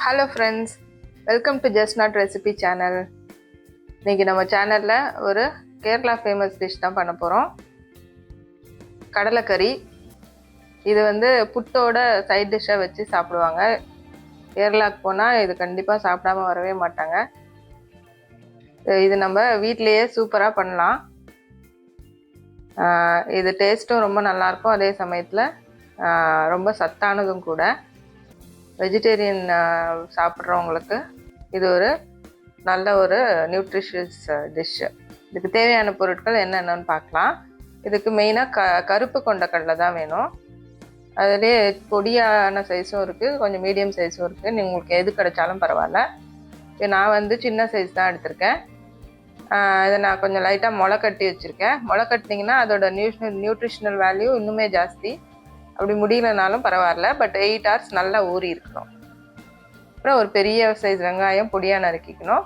Hello friends, welcome to just not recipe channel. இன்றைக்கி நம்ம சேனலில் ஒரு கேரளா ஃபேமஸ் டிஷ் தான் பண்ண போகிறோம். கடலைக்கறி. இது புட்டோட சைட் டிஷ்ஷாக வச்சு சாப்பிடுவாங்க. கேரளாவுக்கு போனால் இது கண்டிப்பாக சாப்பிடாம வரவே மாட்டாங்க. இது நம்ம வீட்டிலையே சூப்பராக பண்ணலாம். இது டேஸ்ட்டும் ரொம்ப நல்லாயிருக்கும், அதே சமயத்தில் ரொம்ப சத்தானதும் கூட. வெஜிடேரியன் சாப்பிட்றவங்களுக்கு இது ஒரு நல்ல ஒரு நியூட்ரிஷியஸ் டிஷ்ஷு. இதுக்கு தேவையான பொருட்கள் என்னென்னு பார்க்கலாம். இதுக்கு மெயினாக கருப்பு கொண்டக்கடலை தான் வேணும். அதிலே பொடியான சைஸும் இருக்குது, கொஞ்சம் மீடியம் சைஸும் இருக்குது. உங்களுக்கு எது கிடைச்சாலும் பரவாயில்ல. நான் சின்ன சைஸ் தான் எடுத்திருக்கேன். இதை நான் கொஞ்சம் லைட்டாக முளை கட்டி வச்சுருக்கேன். முளை கட்டினீங்கன்னா அதோட நியூட்ரிஷனல் வேல்யூ இன்னுமே ஜாஸ்தி. அப்படி முடியலனாலும் பரவாயில்ல, பட் 8 hours நல்லா ஊறி இருக்கணும். அப்புறம் ஒரு பெரிய சைஸ் வெங்காயம் பொடியாக நறுக்கிக்கணும்.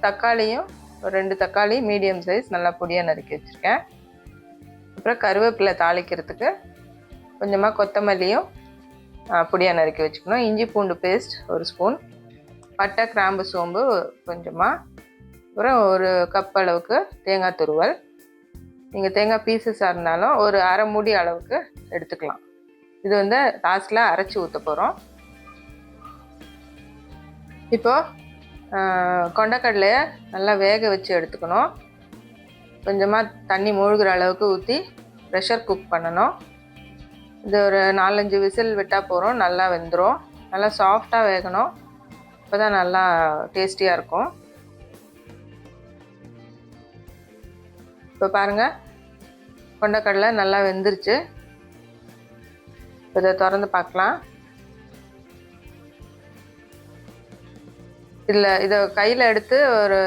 தக்காளியும் ஒரு 2 தக்காளி மீடியம் சைஸ் நல்லா பொடியாக நறுக்கி வச்சுருக்கேன். அப்புறம் கருவேப்பிலை தாளிக்கிறதுக்கு கொஞ்சமாக கொத்தமல்லியும் பொடியாக நறுக்கி வச்சுக்கணும். இஞ்சி பூண்டு பேஸ்ட் 1 ஸ்பூன், பட்டை கிராம்பு சோம்பு கொஞ்சமாக, அப்புறம் ஒரு கப் அளவுக்கு தேங்காய் துருவல். நீங்கள் தேங்காய் பீசஸாக இருந்தாலும் ஒரு அரை மூடி அளவுக்கு எடுத்துக்கலாம். இது லாஸ்ட்டில் அரைச்சி ஊற்ற போகிறோம். இப்போது கொண்டக்கடலையை நல்லா வேக வச்சு எடுத்துக்கணும். கொஞ்சமாக தண்ணி மூழ்கிற அளவுக்கு ஊற்றி ப்ரெஷர் குக் பண்ணணும். இது ஒரு 4-5 விசில் விட்டால் போகிறோம், நல்லா வெந்துடும். நல்லா சாஃப்டாக வேகணும், அப்போ தான் நல்லா டேஸ்டியாக இருக்கும். இப்போ பாருங்கள், கொண்டக்கடலை நல்லா வெந்துருச்சு. இதை திறந்து பார்க்கலாம். இதை கையில் எடுத்து ஒரு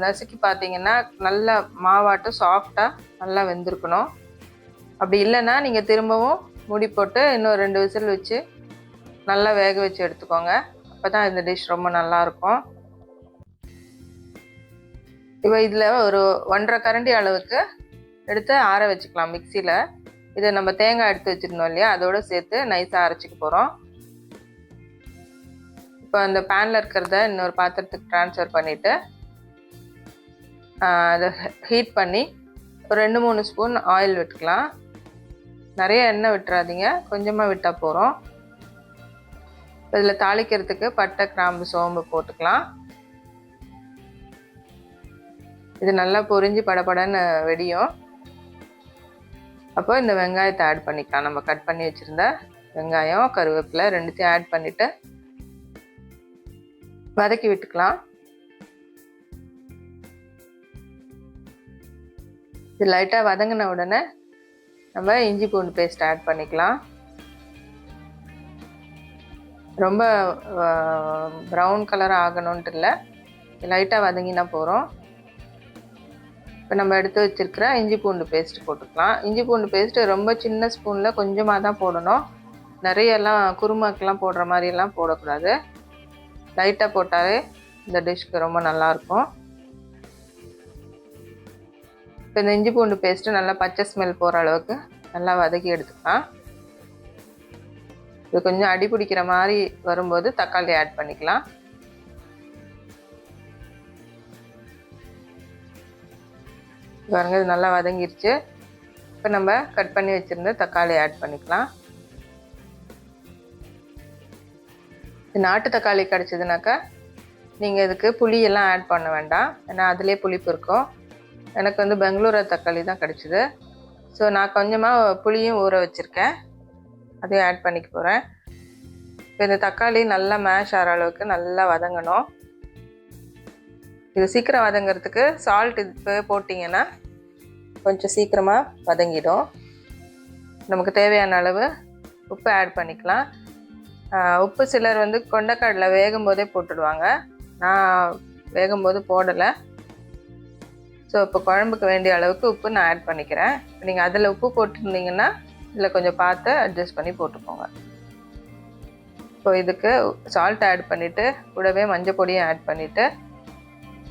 நசுக்கி பார்த்தீங்கன்னா நல்லா மாவாட்டம் சாஃப்டாக நல்லா வெந்திருக்கணும். அப்படி இல்லைன்னா நீங்கள் திரும்பவும் மூடி போட்டு இன்னும் 2 விசில் வச்சு நல்லா வேக வச்சு எடுத்துக்கோங்க. அப்போ தான் இந்த டிஷ் ரொம்ப நல்லாயிருக்கும். இப்போ இதில் ஒரு 1.5 கரண்டி அளவுக்கு எடுத்து ஆற வச்சுக்கலாம் மிக்சியில். இதை நம்ம தேங்காய் எடுத்து வச்சுருந்தோம் இல்லையா, அதோடு சேர்த்து நைஸாக அரைச்சிக்க போகிறோம். இப்போ அந்த பேனில் இருக்கிறத இன்னொரு பாத்திரத்துக்கு ட்ரான்ஸ்ஃபர் பண்ணிவிட்டு அதை ஹீட் பண்ணி ஒரு 2-3 ஸ்பூன் ஆயில் விட்டுக்கலாம். நிறைய எண்ணெய் விட்டுறாதீங்க, கொஞ்சமாக விட்டால் போகிறோம். இதில் தாளிக்கிறதுக்கு பட்டை கிராம்பு சோம்பு போட்டுக்கலாம். இது நல்லா பொரிஞ்சு படபடன்னு வெடியும். அப்போ இந்த வெங்காயத்தை ஆட் பண்ணிக்கலாம். நம்ம கட் பண்ணி வச்சுருந்த வெங்காயம் கருவேப்பிலை 2த்தையும் ஆட் பண்ணிவிட்டு வதக்கி விட்டுக்கலாம். இது லைட்டாக வதங்கின உடனே நம்ம இஞ்சி பூண்டு பேஸ்ட் ஆட் பண்ணிக்கலாம். ரொம்ப ப்ரௌன் கலர் ஆகணுன்ட்டு இல்லை, லைட்டாக வதங்கினா போகிறோம். இப்போ நம்ம எடுத்து வச்சுருக்கிற இஞ்சி பூண்டு பேஸ்ட்டு போட்டுக்கலாம். இஞ்சி பூண்டு பேஸ்ட்டு ரொம்ப சின்ன ஸ்பூனில் கொஞ்சமாக தான் போடணும். நிறையெல்லாம் குருமாக்கெலாம் போடுற மாதிரிலாம் போடக்கூடாது. லைட்டாக போட்டாலே இந்த டிஷ்க்கு ரொம்ப நல்லாயிருக்கும். இப்போ இந்த இஞ்சி பூண்டு பேஸ்ட்டு நல்லா பச்சை ஸ்மெல் போகிற அளவுக்கு நல்லா வதக்கி எடுத்துக்கலாம். இது கொஞ்சம் அடி பிடிக்கிற மாதிரி வரும்போது தக்காளி ஆட் பண்ணிக்கலாம். பாருங்க, இது நல்லா வதங்கிருச்சு. இப்போ நம்ம கட் பண்ணி வச்சுருந்த தக்காளி ஆட் பண்ணிக்கலாம். நாட்டு தக்காளி கிடச்சிதுனாக்கா நீங்கள் இதுக்கு புளியெல்லாம் ஆட் பண்ண வேண்டாம், ஏன்னா அதிலே புளிப்பு இருக்கும். எனக்கு பெங்களூரு தக்காளி தான் கிடச்சிது. ஸோ நான் கொஞ்சமாக புளியும் ஊற வச்சுருக்கேன், அதையும் ஆட் பண்ணிக்க போகிறேன். இப்போ இந்த தக்காளி நல்லா மேஷ் ஆகிற அளவுக்கு நல்லா வதங்கணும். இது சீக்கிரம் வதங்கிறதுக்கு சால்ட் இப்போ போட்டிங்கன்னா கொஞ்சம் சீக்கிரமாக வதங்கிடும். நமக்கு தேவையான அளவு உப்பு ஆட் பண்ணிக்கலாம். உப்பு சிலர் கொண்டக்கடலை வேகும் போதே போட்டுடுவாங்க, நான் வேகும்போது போடலை. ஸோ இப்போ குழம்புக்கு வேண்டிய அளவுக்கு உப்பு நான் ஆட் பண்ணிக்கிறேன். நீங்கள் அதில் உப்பு போட்டுருந்தீங்கன்னா இதில் கொஞ்சம் பார்த்து அட்ஜஸ்ட் பண்ணி போட்டுக்கோங்க. இப்போ இதுக்கு சால்ட் ஆட் பண்ணிவிட்டு கூடவே மஞ்சள் பொடியும் ஆட் பண்ணிவிட்டு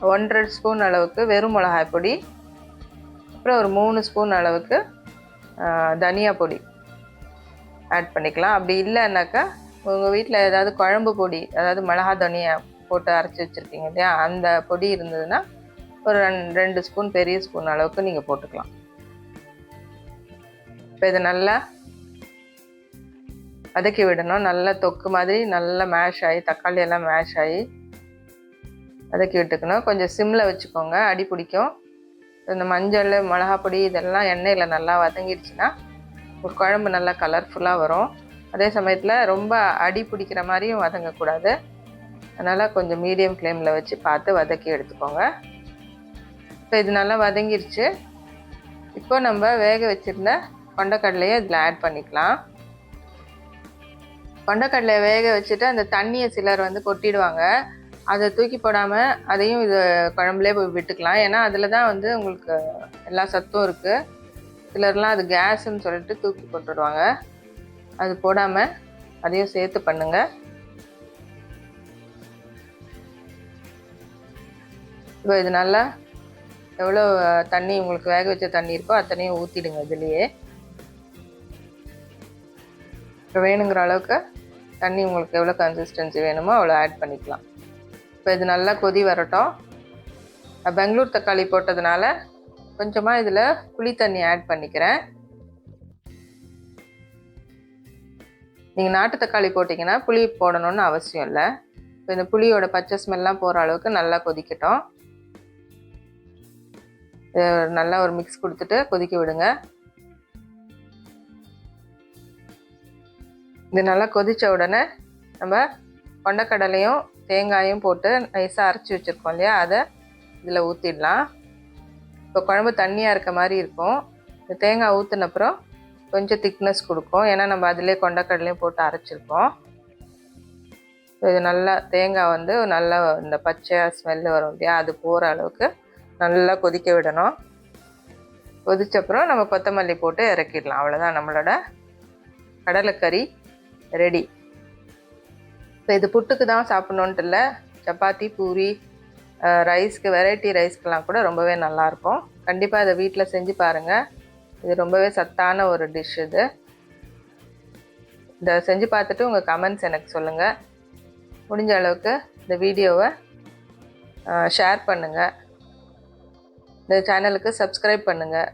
1.5 ஸ்பூன் அளவுக்கு வெறும் மிளகாய் பொடி, அப்புறம் ஒரு 3 ஸ்பூன் அளவுக்கு தனியா பொடி ஆட் பண்ணிக்கலாம். அப்படி இல்லைன்னாக்கா உங்கள் வீட்டில் ஏதாவது குழம்பு பொடி, அதாவது மிளகா தனியா போட்டு அரைச்சி வச்சுருக்கீங்க இல்லையா, அந்த பொடி இருந்ததுன்னா ஒரு 2 ஸ்பூன், பெரிய ஸ்பூன் அளவுக்கு நீங்கள் போட்டுக்கலாம். இப்போ இதை நல்லா வதக்கி விடணும். நல்லா தொக்கு மாதிரி நல்லா மேஷ் ஆகி, தக்காளி எல்லாம் மேஷ் ஆகி வதக்கி விட்டுக்கணும். கொஞ்சம் சிம்மில் வச்சுக்கோங்க, அடி பிடிக்கும். இந்த மஞ்சள், மிளகா பொடி இதெல்லாம் எண்ணெயில் நல்லா வதங்கிடுச்சுன்னா ஒரு குழம்பு நல்லா கலர்ஃபுல்லாக வரும். அதே சமயத்தில் ரொம்ப அடி பிடிக்கிற மாதிரியும் வதங்கக்கூடாது. அதனால் கொஞ்சம் மீடியம் ஃப்ளேமில் வச்சு பார்த்து வதக்கி எடுத்துக்கோங்க. இப்போ இது நல்லா வதங்கிருச்சு. இப்போ நம்ம வேக வச்சுருந்த கொண்டக்கடலையை இதில் ஆட் பண்ணிக்கலாம். கொண்டக்கடலையை வேக வச்சுட்டு அந்த தண்ணியை சிலர் கொட்டிடுவாங்க. அதை தூக்கி போடாமல் அதையும் இது குழம்புலேயே போய் விட்டுக்கலாம். ஏன்னா அதில் தான் உங்களுக்கு எல்லா சத்தும் இருக்குது. சிலர்லாம் அது கேஸுன்னு சொல்லிட்டு தூக்கி போட்டுடுவாங்க. அது போடாமல் அதையும் சேர்த்து பண்ணுங்கள். இப்போ இது நல்லா எவ்வளோ தண்ணி உங்களுக்கு வேக வச்ச தண்ணி இருக்கோ அத்தனையும் ஊற்றிடுங்க இதுலேயே. இப்போ வேணுங்கிற அளவுக்கு தண்ணி உங்களுக்கு எவ்வளோ கன்சிஸ்டன்சி வேணுமோ அவ்வளோ ஆட் பண்ணிக்கலாம். இப்போ இது நல்லா கொதி வரட்டும். பெங்களூர் தக்காளி போட்டதுனால கொஞ்சமாக இதில் புளி தண்ணி ஆட் பண்ணிக்கிறேன். நீங்கள் நாட்டு தக்காளி போட்டிங்கன்னா புளி போடணும்னு அவசியம் இல்லை. இப்போ இந்த புளியோட பச்சை ஸ்மெல்லாம் போகிற அளவுக்கு நல்லா கொதிக்கட்டும். நல்லா ஒரு மிக்ஸ் கொடுத்துட்டு கொதிக்க விடுங்க. இது நல்லா கொதித்த உடனே நம்ம கொண்டக்கடலையும் தேங்காயும் போட்டு நைஸாக அரைச்சி வச்சுருக்கோம் இல்லையா, அதை இதில் ஊற்றிடலாம். இப்போ குழம்பு தண்ணியாக இருக்க மாதிரி இருக்கும். இந்த தேங்காய் ஊற்றினப்புறம் கொஞ்சம் திக்னஸ் கொடுக்கும். ஏன்னா நம்ம அதிலே கொண்டக்கடலையும் போட்டு அரைச்சிருக்கோம். இது நல்லா தேங்காய் நல்லா இந்த பச்சையாக ஸ்மெல்லு வரும் இல்லையா, அது போகிற அளவுக்கு நல்லா கொதிக்க விடணும். கொதிச்சப்புறம் நம்ம கொத்தமல்லி போட்டு இறக்கிடலாம். அவ்வளோதான், நம்மளோட கடலைக்கறி ரெடி. இப்போ இது புட்டுக்கு தான் சாப்பிட்ணுன்ட்டு இல்லை, சப்பாத்தி, பூரி, ரைஸ்க்கு, வெரைட்டி ரைஸ்க்கெலாம் கூட ரொம்பவே நல்லாயிருக்கும். கண்டிப்பாக இதை வீட்டில் செஞ்சு பாருங்கள். இது ரொம்பவே சத்தான ஒரு டிஷ். இதை செஞ்சு பார்த்துட்டு உங்கள் கமெண்ட்ஸ் எனக்கு சொல்லுங்கள். முடிஞ்ச அளவுக்கு இந்த வீடியோவை ஷேர் பண்ணுங்கள். இந்த சேனலுக்கு சப்ஸ்கிரைப் பண்ணுங்கள்.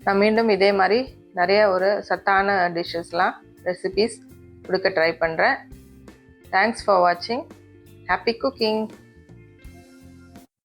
நான் மீண்டும் இதே மாதிரி நிறைய ஒரு சத்தான டிஷ்ஷஸ்லாம் ரெசிபீஸ் கொடுக்க ட்ரை பண்ணுறேன். தேங்க்ஸ் ஃபார் வாட்சிங். Happy cooking.